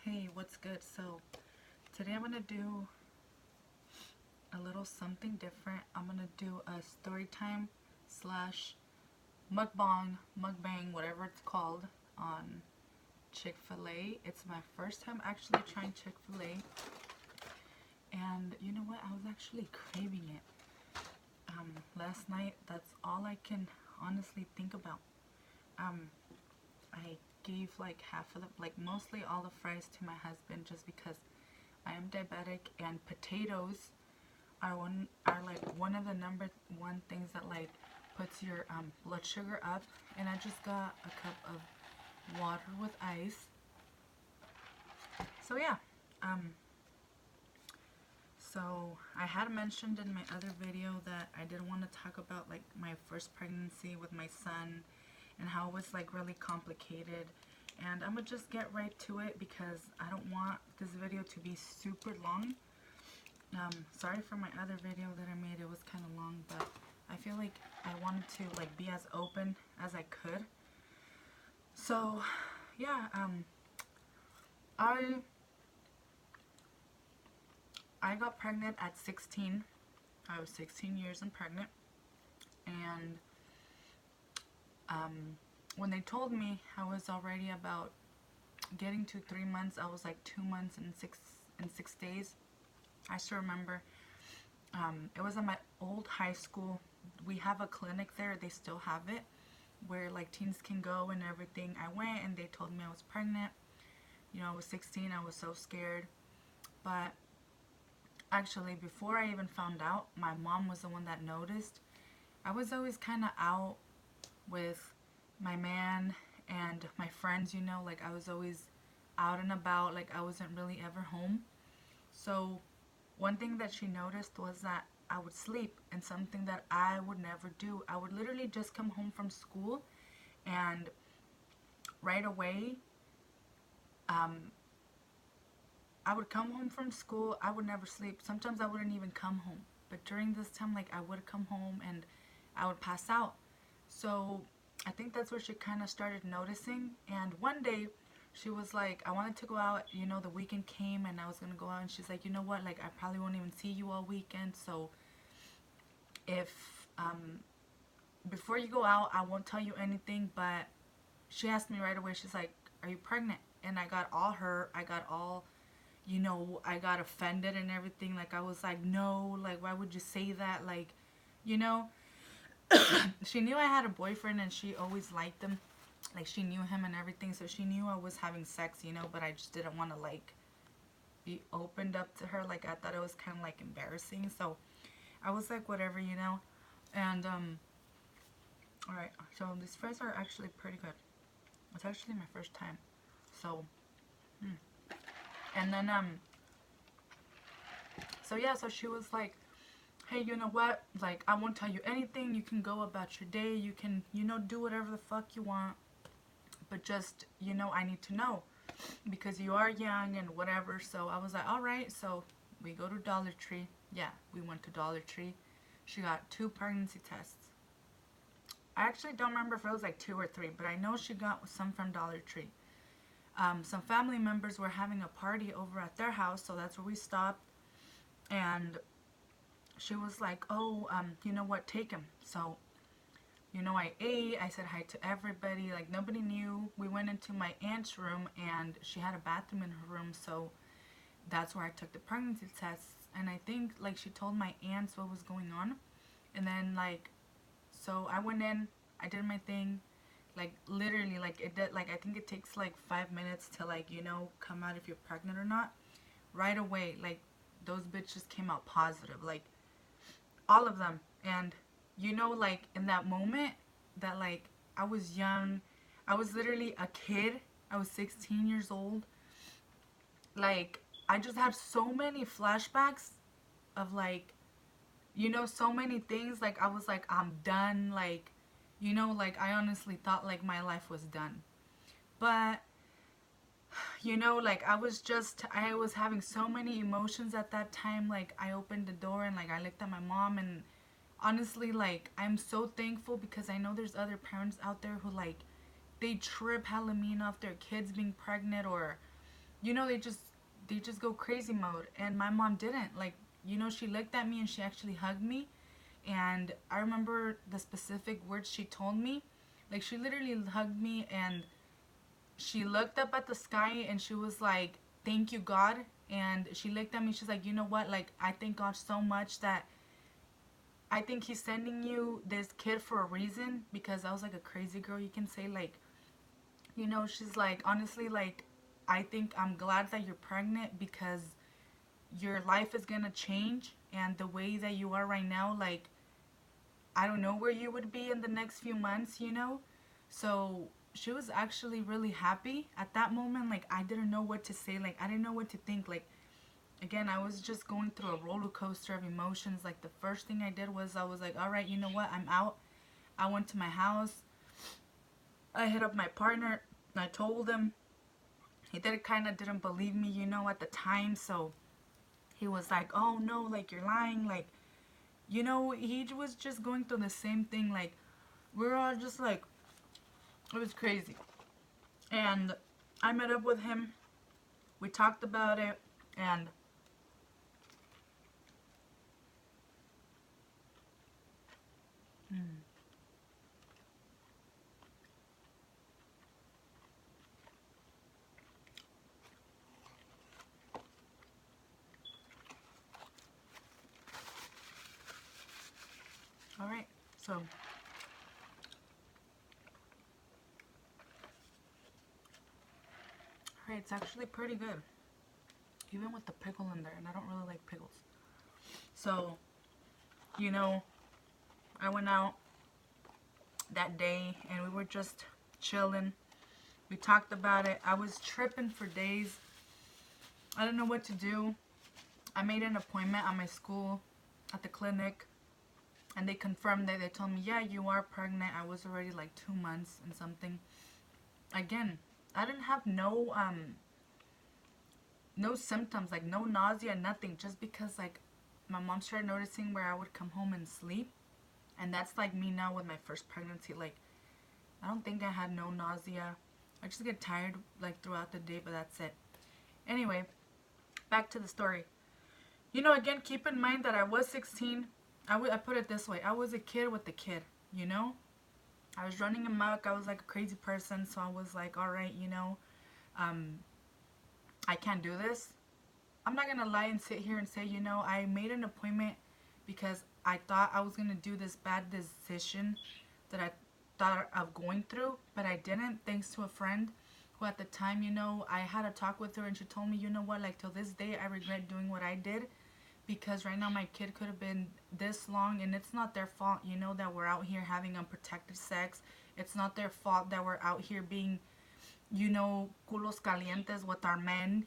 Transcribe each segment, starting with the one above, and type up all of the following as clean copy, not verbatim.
Hey, what's good? So today I'm gonna do a little something different. I'm gonna do a story time slash mukbang, whatever it's called, on Chick-fil-A. It's my first time actually trying Chick-fil-A, and you know what? I was actually craving it. Last night, that's all I can honestly think about. Um, I gave like half of the, like mostly all the fries to my husband just because I am diabetic and potatoes are like one of the number one things that like puts your blood sugar up. And I just got a cup of water with ice. So yeah, um, so I had mentioned in my other video that I did want to talk about like my first pregnancy with my son and how it was like really complicated. And I'm gonna just get right to it because I don't want this video to be super long. Sorry for my other video that I made, it was kind of long, but I feel like I wanted to like be as open as I could. So yeah, I I got pregnant at 16. I was 16 years and pregnant, and when they told me I was already about getting to 3 months, I was like 2 months and 6 days. I still remember. It was at my old high school. We have a clinic there. They still have it, where like teens can go and everything. I went and they told me I was pregnant. You know, I was 16. I was so scared. But actually, before I even found out, my mom was the one that noticed. I was always kind of out with my man and my friends, you know, like I was always out and about, like I wasn't really ever home. So one thing that she noticed was that I would sleep, and something that I would never do. I would literally just come home from school and right away, um, I would come home from school. I would never sleep. Sometimes I wouldn't even come home. But during this time, like I would come home and I would pass out. So I think that's where she kind of started noticing. And one day she was like, I wanted to go out. You know, the weekend came and I was going to go out. And she's like, you know what? Like, I probably won't even see you all weekend. So if, before you go out, I won't tell you anything. But she asked me right away, she's like, are you pregnant? And I got all hurt. I got all, you know, I got offended and everything. Like, I was like, no, like, why would you say that? Like, you know, she knew I had a boyfriend and she always liked him. Like, she knew him and everything, so she knew I was having sex, you know, but I just didn't want to, like, be opened up to her. Like, I thought it was kind of, like, embarrassing. So I was like, whatever, you know. And, alright, so these fries are actually pretty good. It's actually my first time. So, and then, so yeah, so she was like, hey, you know what? Like, I won't tell you anything. You can go about your day. You can, you know, do whatever the fuck you want. But just, you know, I need to know because you are young and whatever. So I was like, all right. So we go to Dollar Tree. Yeah, we went to Dollar Tree. She got 2 pregnancy tests. I actually don't remember if it was like 2 or 3, but I know she got some from Dollar Tree. Some family members were having a party over at their house, so that's where we stopped. And she was like, oh, you know what, take him. So, you know, I ate, I said hi to everybody, like nobody knew. We went into my aunt's room and she had a bathroom in her room, so that's where I took the pregnancy tests. And I think like she told my aunts what was going on. And then like, so I went in, I did my thing, like literally like it did, like I think it takes like 5 minutes to like, you know, come out if you're pregnant or not. Right away, like those bitches came out positive, like all of them. And you know, like in that moment that like I was young, I was literally a kid, I was 16 years old. Like I just had so many flashbacks of like, you know, so many things. Like I was like, I'm done. Like, you know, like I honestly thought like my life was done. But you know, like I was having so many emotions at that time. Like I opened the door and like I looked at my mom, and honestly, like I'm so thankful because I know there's other parents out there who like they trip hella mean off their kids being pregnant, or they just go crazy mode. And my mom didn't. Like, she looked at me and she actually hugged me. And I remember the specific words she told me. Like, she literally hugged me and she looked up at the sky and she was like, "Thank you, God." And she looked at me, she's like, "You know what? Like, I thank God so much that I think He's sending you this kid for a reason." Because I was like a crazy girl, you can say. Like, she's like, "Honestly, like, I think I'm glad that you're pregnant because your life is gonna change. And the way that you are right now, like, I don't know where you would be in the next few months. So she was actually really happy at that moment. Like, I didn't know what to say. Like, I didn't know what to think. Like, again, I was just going through a roller coaster of emotions. Like, the first thing I did was I was like, all right, you know what? I'm out. I went to my house. I hit up my partner. I told him. He kind of didn't believe me, at the time. So he was like, oh no, like, you're lying. Like, he was just going through the same thing. Like, we were all just like, it was crazy. And I met up with him. We talked about it. And mm, all right. So, all right, it's actually pretty good. Even with the pickle in there. And I don't really like pickles. So, you know, I went out that day and we were just chilling. We talked about it. I was tripping for days. I didn't know what to do. I made an appointment at my school at the clinic and they confirmed that. They told me, yeah, you are pregnant. I was already like 2 months and something. Again, I didn't have no symptoms, like no nausea, nothing. Just because, like, my mom started noticing where I would come home and sleep. And that's like me now with my first pregnancy. Like, I don't think I had no nausea. I just get tired like throughout the day, but that's it. Anyway, back to the story. Again, keep in mind that I was 16. I put it this way. I was a kid with a kid, you know? I was running amok. I was like a crazy person. So I was like, all right, um, I can't do this. I'm not going to lie and sit here and say, I made an appointment because I thought I was going to do this bad decision that I thought of going through, but I didn't, thanks to a friend who at the time, I had a talk with her and she told me, you know what, like, till this day, I regret doing what I did because right now my kid could have been this long and it's not their fault, that we're out here having unprotected sex. It's not their fault that we're out here being, culos calientes with our men.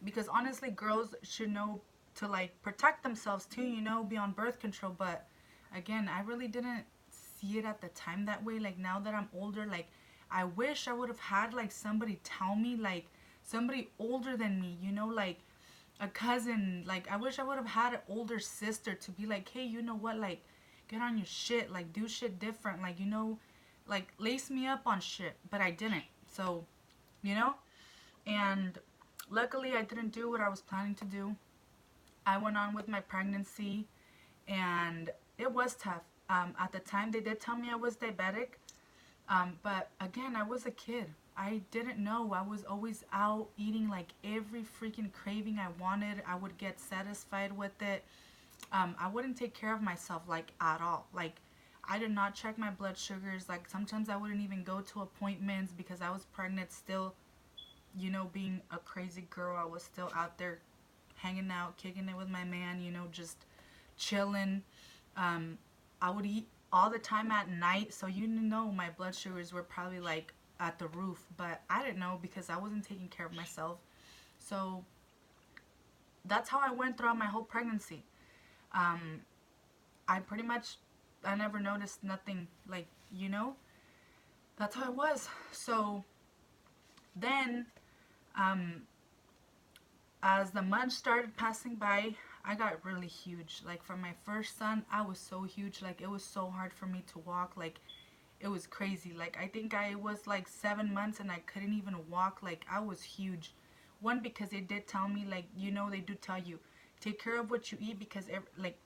Because honestly, girls should know to, like, protect themselves too, be on birth control. But again, I really didn't see it at the time that way. Like, now that I'm older, like, I wish I would have had, like, somebody tell me, like, somebody older than me, like a cousin. Like, I wish I would have had an older sister to be like, hey, you know what, like, get on your shit, like, do shit different, like, like, lace me up on shit. But I didn't. So, you know and luckily I didn't do what I was planning to do. I went on with my pregnancy and it was tough. At the time they did tell me I was diabetic. But again, I was a kid. I didn't know. I was always out eating like every freaking craving I wanted. I would get satisfied with it. I wouldn't take care of myself like at all. Like, I did not check my blood sugars. Like, sometimes I wouldn't even go to appointments because I was pregnant still. Being a crazy girl, I was still out there hanging out, kicking it with my man, just chilling. I would eat all the time at night, so my blood sugars were probably like at the roof, but I didn't know because I wasn't taking care of myself. So that's how I went throughout my whole pregnancy. Um, I pretty much, I never noticed nothing, like, that's how it was. So then, um, as the months started passing by, I got really huge. Like, for my first son, I was so huge. Like, it was so hard for me to walk. Like, it was crazy. Like, I think I was like 7 months and I couldn't even walk. Like, I was huge. One, because they did tell me, like, you know, they do tell you, take care of what you eat, because like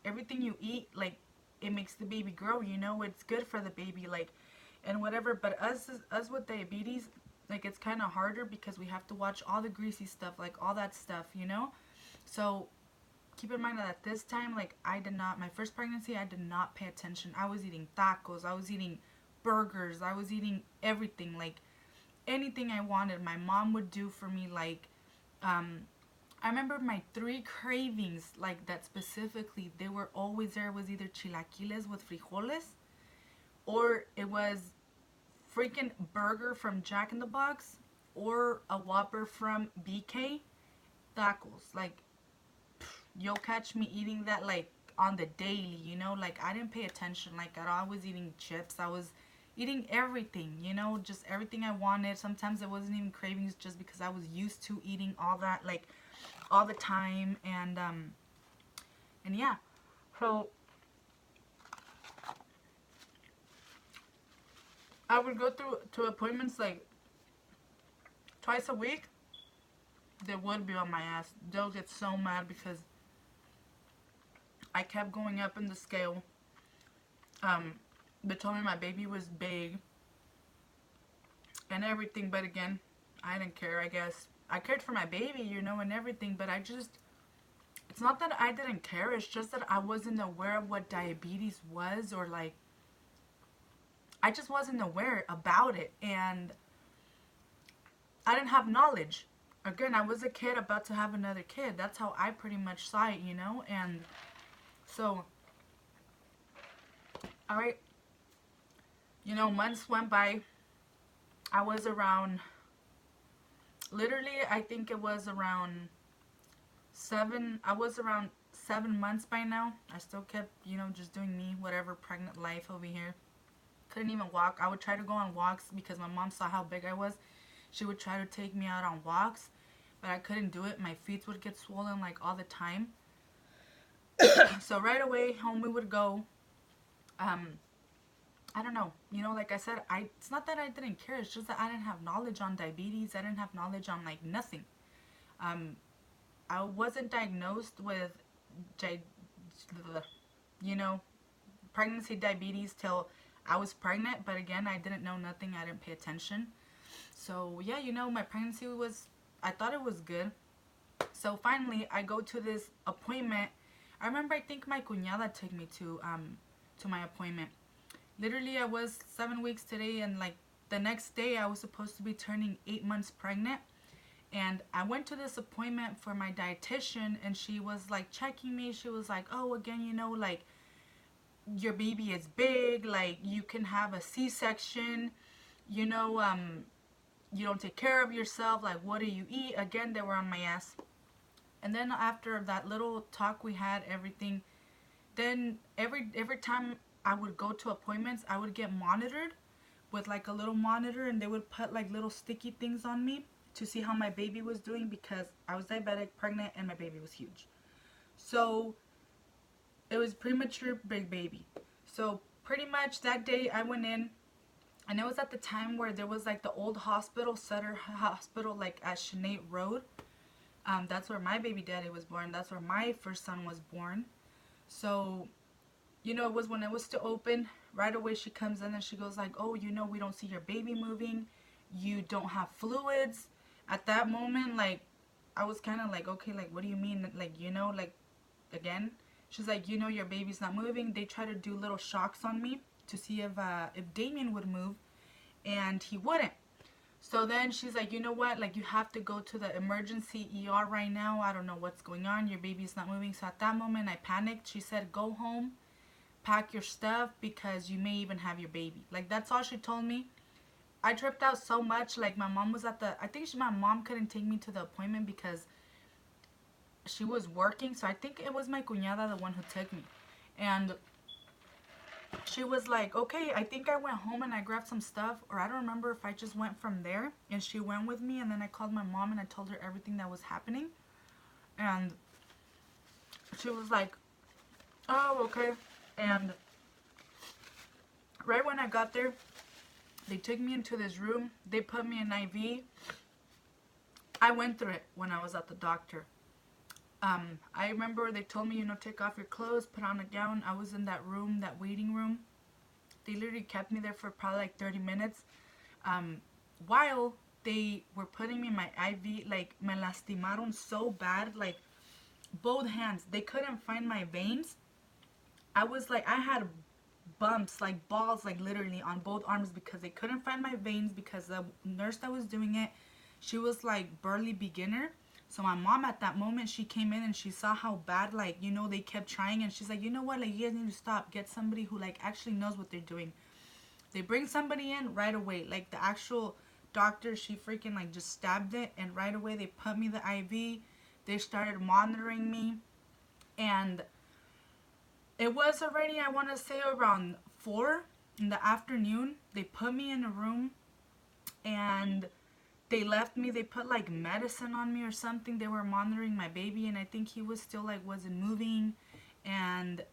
everything you eat, like, it makes the baby grow, you know, it's good for the baby, like, and whatever. But us with diabetes, like, it's kind of harder because we have to watch all the greasy stuff, like all that stuff, you know. So keep in mind that at this time, like, I did not, my first pregnancy, I did not pay attention. I was eating tacos, I was eating burgers, I was eating everything, like anything I wanted, my mom would do for me. Like, I remember my 3 cravings, like, that specifically, they were always there. It was either chilaquiles with frijoles, or it was freaking burger from Jack in the Box, or a Whopper from BK. Tacos, like, you'll catch me eating that, like, on the daily, you know. Like, I didn't pay attention, like, at all. I was eating chips, I was eating everything, you know, just everything I wanted. Sometimes it wasn't even cravings, just because I was used to eating all that, like, all the time. And yeah, so I would go through to appointments like twice a week. They would be on my ass. They'll get so mad because I kept going up in the scale. They told me my baby was big and everything, but again, I didn't care. I guess I cared for my baby, you know, and everything, but I just, it's not that I didn't care, it's just that I wasn't aware of what diabetes was, or like, I just wasn't aware about it, and I didn't have knowledge. Again, I was a kid about to have another kid. That's how I pretty much saw it, you know. And so, alright, you know, months went by. I was around, literally, I think it was around 7 months by now. I still kept, you know, just doing me, whatever, pregnant life over here. Couldn't even walk. I would try to go on walks because my mom saw how big I was. She would try to take me out on walks, but I couldn't do it. My feet would get swollen, like, all the time. So right away, home we would go. I don't know. You know, like I said, it's not that I didn't care. It's just that I didn't have knowledge on diabetes. I didn't have knowledge on, like, nothing. I wasn't diagnosed with, you know, pregnancy diabetes till I was pregnant. But again, I didn't know nothing. I didn't pay attention. So yeah, you know, my pregnancy was, I thought it was good. So finally, I go to this appointment. I remember, I think my cuñada took me to my appointment. Literally, I was 7 weeks today, and like the next day, I was supposed to be turning 8 months pregnant. And I went to this appointment for my dietitian, and she was like checking me. She was like, oh, again, you know, like, your baby is big, like, you can have a C-section, you know, you don't take care of yourself, like, what do you eat? Again, they were on my ass. And then after that little talk we had, everything, then every time I would go to appointments, I would get monitored with like a little monitor, and they would put like little sticky things on me to see how my baby was doing, because I was diabetic, pregnant, and my baby was huge. So it was premature big baby. So pretty much that day I went in, and it was at the time where there was like the old hospital, Sutter Hospital, like at Sinead Road. That's where my baby daddy was born. That's where my first son was born. So, you know, it was when it was still open. Right away she comes in and she goes like, oh, you know, we don't see your baby moving. You don't have fluids. At that moment, like, I was kind of like, okay, like, what do you mean? Like, you know, like, again, she's like, you know, your baby's not moving. They try to do little shocks on me to see if Damien would move, and he wouldn't. So then she's like, you know what, like, you have to go to the emergency ER right now. I don't know what's going on. Your baby's not moving. So at that moment, I panicked. She said, go home, pack your stuff, because you may even have your baby. Like, that's all she told me. I tripped out so much. Like, my mom was at the, I think my mom couldn't take me to the appointment because she was working. So I think it was my cuñada, the one who took me. And she was like, okay, I think I went home and I grabbed some stuff, or I don't remember if I just went from there and she went with me, and then I called my mom and I told her everything that was happening. And she was like, oh, okay. And right when I got there, they took me into this room. They put me in IV. I went through it when I was at the doctor. I remember they told me, take off your clothes, put on a gown. I was in that room, that waiting room. They literally kept me there for probably like 30 minutes. While they were putting me my IV, like, me lastimaron so bad, like, both hands. They couldn't find my veins. I was like, I had bumps, like balls, like literally on both arms because they couldn't find my veins because the nurse that was doing it, she was like burly beginner. So my mom at that moment, she came in and she saw how bad, like, they kept trying, and she's like, you know what, like, you guys need to stop. Get somebody who like actually knows what they're doing. They bring somebody in right away. Like the actual doctor, she freaking like just stabbed it, and right away they put me the IV. They started monitoring me, and it was already, I want to say, around 4 in the afternoon. They put me in a room and they left me. They put like medicine on me or something. They were monitoring my baby, and I think he was still like wasn't moving. And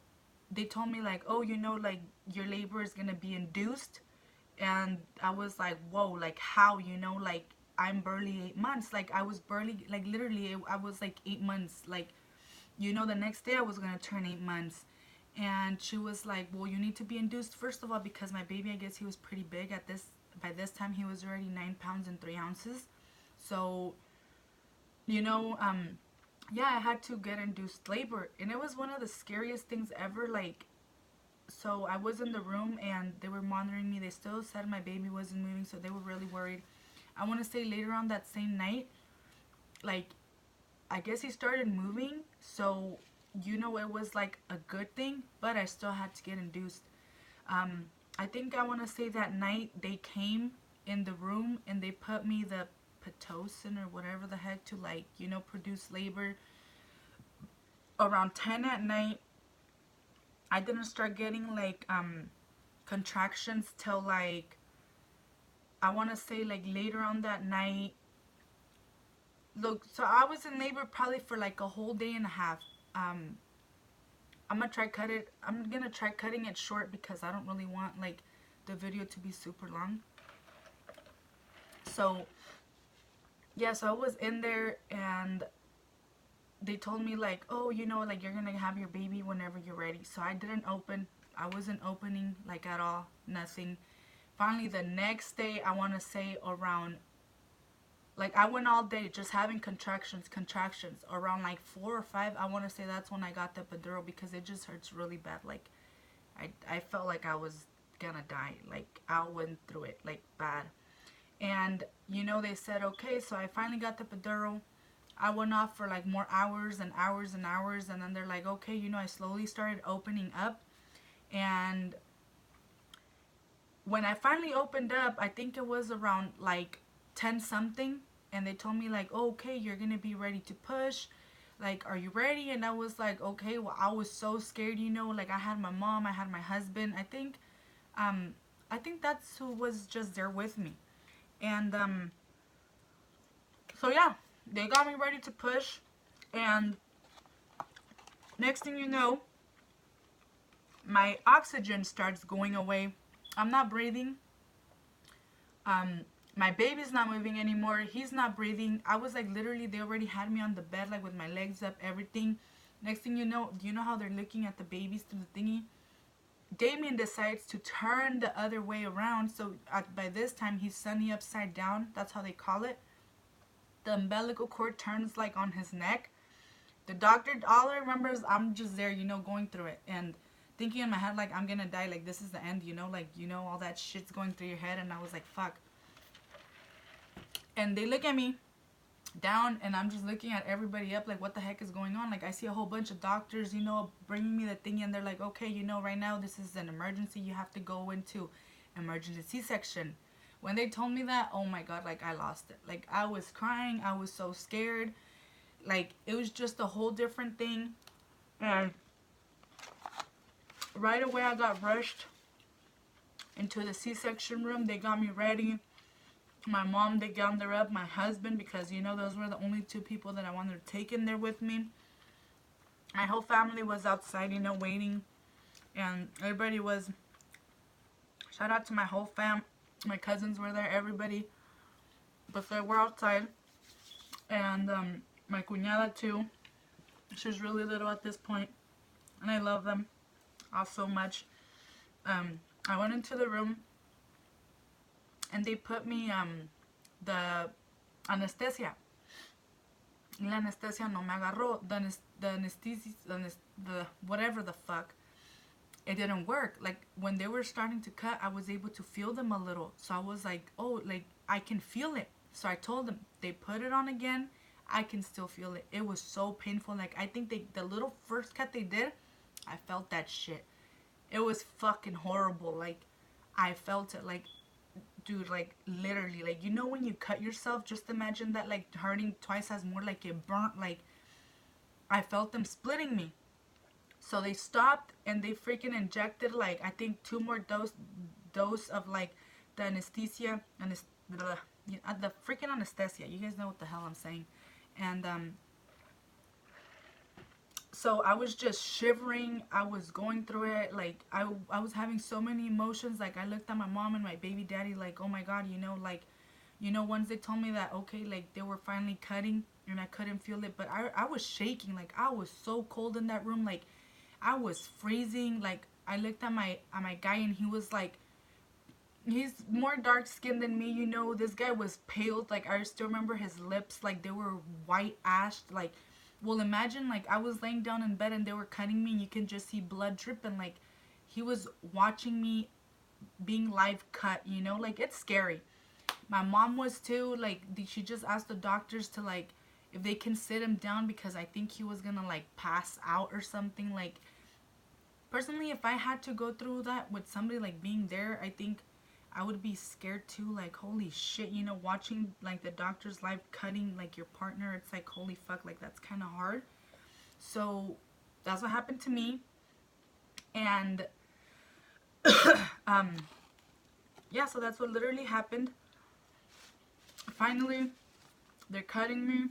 they told me like, oh, like your labor is going to be induced. And I was like, whoa, like how, like I'm barely 8 months. Like I was barely, like literally, I was like 8 months. Like, the next day I was going to turn 8 months. And she was like, well, you need to be induced, first of all, because my baby, I guess he was pretty big at this. By this time, he was already 9 pounds and 3 ounces. So, you know, um, yeah, I had to get induced labor. And it was one of the scariest things ever. Like, so I was in the room and they were monitoring me. They still said my baby wasn't moving, so they were really worried. I want to say later on that same night, like, I guess he started moving. So, it was like a good thing, but I still had to get induced. Um, I think I want to say that night they came in the room and they put me the Pitocin or whatever the heck to, like, produce labor. Around 10 at night, I didn't start getting like contractions till like, I want to say like later on that night. Look, so I was in labor probably for like a whole day and a half. Um, I'm gonna try cutting it short because I don't really want like the video to be super long. So yeah, so I was in there and they told me like, oh, like you're gonna have your baby whenever you're ready. So I didn't open. I wasn't opening like at all, nothing. Finally, the next day, I want to say around, like, I went all day just having contractions. Around like 4 or 5, I want to say that's when I got the epidural because it just hurts really bad. Like, I felt like I was gonna die. Like, I went through it like bad. And they said okay, so I finally got the epidural. I went off for like more hours and hours and hours, and then they're like, okay, I slowly started opening up. And when I finally opened up, I think it was around like 10 something, and they told me like, oh, okay, you're gonna be ready to push. Like, are you ready? And I was like, okay. Well, I was so scared, like I had my mom, I had my husband. Um, I think that's who was just there with me. And so yeah, they got me ready to push, and next thing you know, my oxygen starts going away. I'm not breathing. Um, my baby's not moving anymore. He's not breathing. I was like, literally, they already had me on the bed, like with my legs up, everything. Next thing you know, do you know how they're looking at the babies through the thingy? Damien decides to turn the other way around. So by this time, he's sunny upside down. That's how they call it. The umbilical cord turns like on his neck. The doctor, all I remember is I'm just there, going through it and thinking in my head like I'm gonna die, like this is the end, like all that shit's going through your head. And I was like, fuck. And they look at me down, and I'm just looking at everybody up like, what the heck is going on? Like, I see a whole bunch of doctors, bringing me the thingy, and they're like, okay, right now this is an emergency. You have to go into emergency C-section. When they told me that, oh my god, like I lost it. Like, I was crying. I was so scared. Like, it was just a whole different thing. And right away I got rushed into the C-section room. They got me ready. My mom, they gathered her up. My husband, because, those were the only 2 people that I wanted to take in there with me. My whole family was outside, waiting. And everybody was, shout out to my whole fam. My cousins were there, everybody. But they were outside. And my cuñada too. She's really little at this point, and I love them all so much. I went into the room and they put me the anesthesia. La anestesia no me agarró. The anesthesia, the whatever the fuck, it didn't work. Like when they were starting to cut, I was able to feel them a little. So I was like, oh, like I can feel it. So I told them they put it on again. I can still feel it. It was so painful. Like I think the little first cut they did, I felt that shit. It was fucking horrible. Like I felt it. Like dude, like literally, like you know when you cut yourself, just imagine that like hurting twice as more. Like it burnt. Like I felt them splitting me. So they stopped and they freaking injected like I think two more dose of like the anesthesia and the freaking anesthesia. You guys know what the hell I'm saying. And so I was just shivering. I was going through it. Like I was having so many emotions. Like I looked at my mom and my baby daddy like, oh my god, once they told me that okay, like they were finally cutting and I couldn't feel it, but I was shaking. Like I was so cold in that room. Like I was freezing. Like I looked at my guy and he was like, he's more dark skinned than me. This guy was pale. Like I still remember his lips. Like they were white ashed. Like, well, imagine like I was laying down in bed and they were cutting me and you can just see blood dripping. Like he was watching me being live cut. Like it's scary. My mom was too. Like she just asked the doctors to like if they can sit him down because I think he was gonna like pass out or something. Like personally, if I had to go through that with somebody like being there, I think I would be scared too. Like holy shit, watching like the doctors live cutting like your partner, it's like holy fuck, like that's kind of hard. So that's what happened to me. And um yeah, so that's what literally happened. Finally they're cutting me,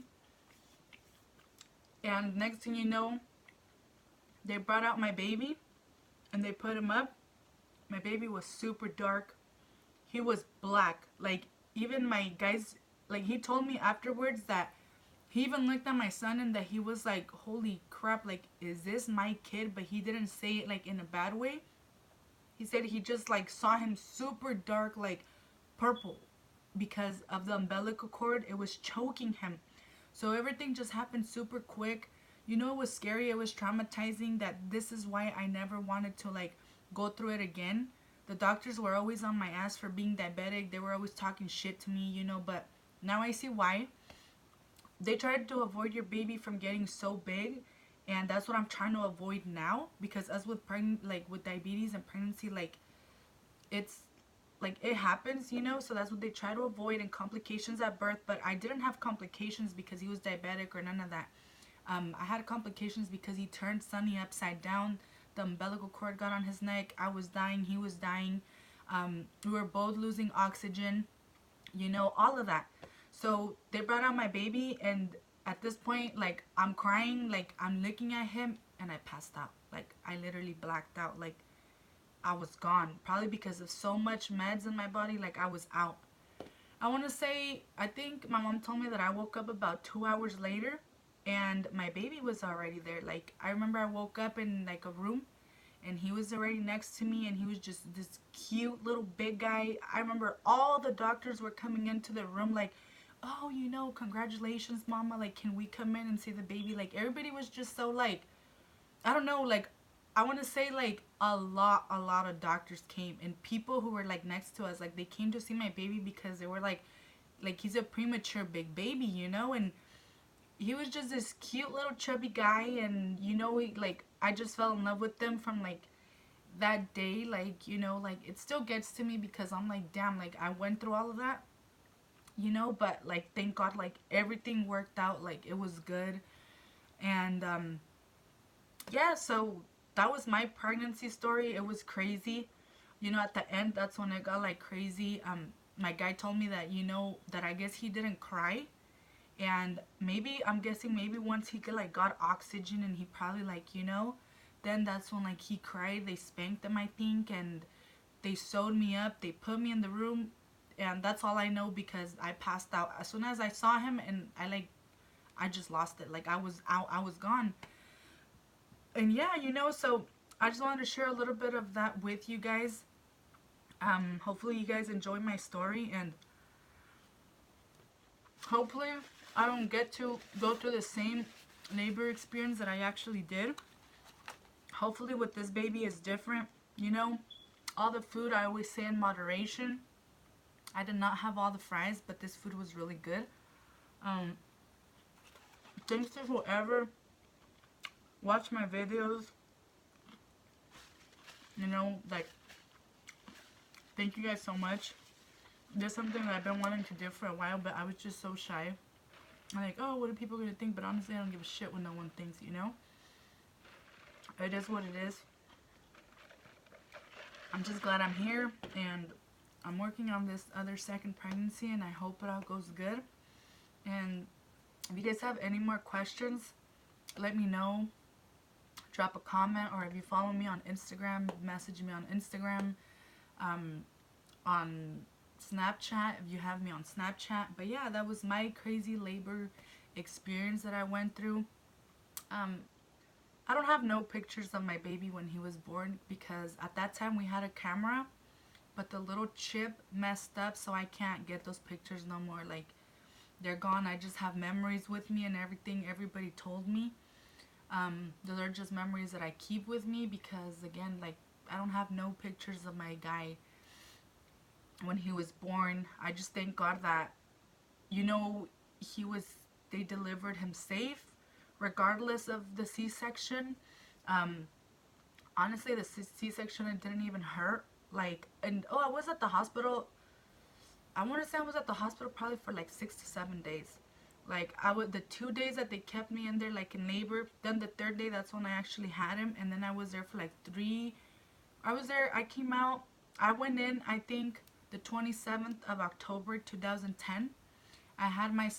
and next thing you know, they brought out my baby and they put him up. My baby was super dark. He was black. Like even my guys, like he told me afterwards that he even looked at my son and that he was like, holy crap, like is this my kid? But he didn't say it like in a bad way. He said he just like saw him super dark, like purple, because of the umbilical cord. It was choking him. So everything just happened super quick. It was scary. It was traumatizing. That this is why I never wanted to like go through it again. The doctors were always on my ass for being diabetic. They were always talking shit to me, but now I see why. They tried to avoid your baby from getting so big, and that's what I'm trying to avoid now, because as with pregnant, like with diabetes and pregnancy, like it's like it happens. So that's what they try to avoid, and complications at birth. But I didn't have complications because he was diabetic or none of that. I had complications because he turned Sonny upside down. The umbilical cord got on his neck. I was dying. He was dying. We were both losing oxygen. All of that. So they brought out my baby, and at this point, like I'm crying, like I'm looking at him, and I passed out. Like I literally blacked out. Like I was gone. Probably because of so much meds in my body. Like I was out. I want to say, I think my mom told me that I woke up about 2 hours later and my baby was already there. Like I remember I woke up in like a room and he was already next to me, and he was just this cute little big guy. I remember all the doctors were coming into the room like, oh, congratulations, mama. Like, can we come in and see the baby? Like, everybody was just so like, I don't know, like, I want to say like a lot of doctors came, and people who were like next to us, like they came to see my baby because they were like he's a premature big baby. And he was just this cute little chubby guy, and like I just fell in love with them from like that day. Like like it still gets to me because I'm like, damn, like I went through all of that, but like thank god, like everything worked out, like it was good. And yeah, so that was my pregnancy story. It was crazy. At the end, that's when it got like crazy. My guy told me that that I guess he didn't cry, and maybe I'm guessing maybe once he like got oxygen and he probably like then that's when like he cried. They spanked him, I think, and they sewed me up. They put me in the room, and that's all I know because I passed out as soon as I saw him, and I like I just lost it. Like I was out, I was gone. And yeah, you know, so I just wanted to share a little bit of that with you guys. Hopefully you guys enjoy my story, and hopefully I don't get to go through the same labor experience that I actually did. Hopefully with this baby is different. You know, all the food I always say in moderation. I did not have all the fries, but this food was really good. Um, Thanks to whoever watched my videos. You know, like, thank you guys so much. There's something that I've been wanting to do for a while, but I was just so shy. I'm like, oh, what are people going to think? But honestly, I don't give a shit what no one thinks, you know? It is what it is. I'm just glad I'm here, and I'm working on this other second pregnancy, and I hope it all goes good. And if you guys have any more questions, let me know. Drop a comment, or if you follow me on Instagram, message me on Instagram, on Snapchat, if you have me on Snapchat. But yeah, that was my crazy labor experience that I went through. I don't have no pictures of my baby when he was born, because at that time we had a camera, but the little chip messed up, so I can't get those pictures no more. Like, they're gone. I just have memories with me and everything everybody told me. Those are just memories that I keep with me, because again, like, I don't have no pictures of my guy when he was born. I just thank God that, you know, they delivered him safe regardless of the C-section. Honestly, the C-section, it didn't even hurt. Like, and I was at the hospital. I want to say I was at the hospital probably for like 6 to 7 days. Like, the 2 days that they kept me in there, like, in labor, then the third day, that's when I actually had him. And then I was there for like I came out, I went in, I think, the 27th of October 2010. I had my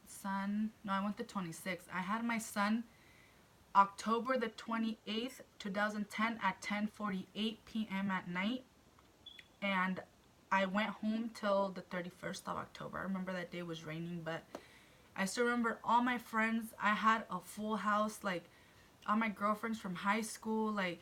son, no, I went the 26th. I had my son October the 28th, 2010 at 10:48 p.m. at night. And I went home till the 31st of October. I remember that day was raining, but I still remember all my friends. I had a full house, like, all my girlfriends from high school, like,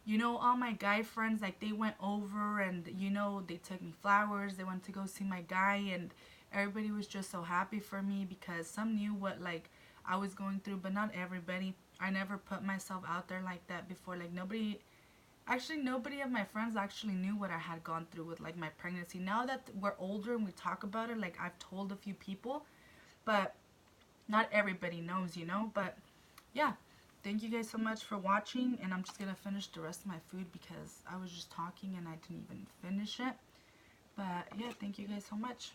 you know, all my guy friends, like, they went over, and, you know, they took me flowers. They went to go see my guy, and everybody was just so happy for me, because some knew what, like, I was going through, but not everybody. I never put myself out there like that before. Like, nobody of my friends actually knew what I had gone through with, like, my pregnancy. Now that we're older and we talk about it, like, I've told a few people, but not everybody knows, you know. But yeah, thank you guys so much for watching, and I'm just gonna finish the rest of my food because I was just talking and I didn't even finish it. But yeah, thank you guys so much.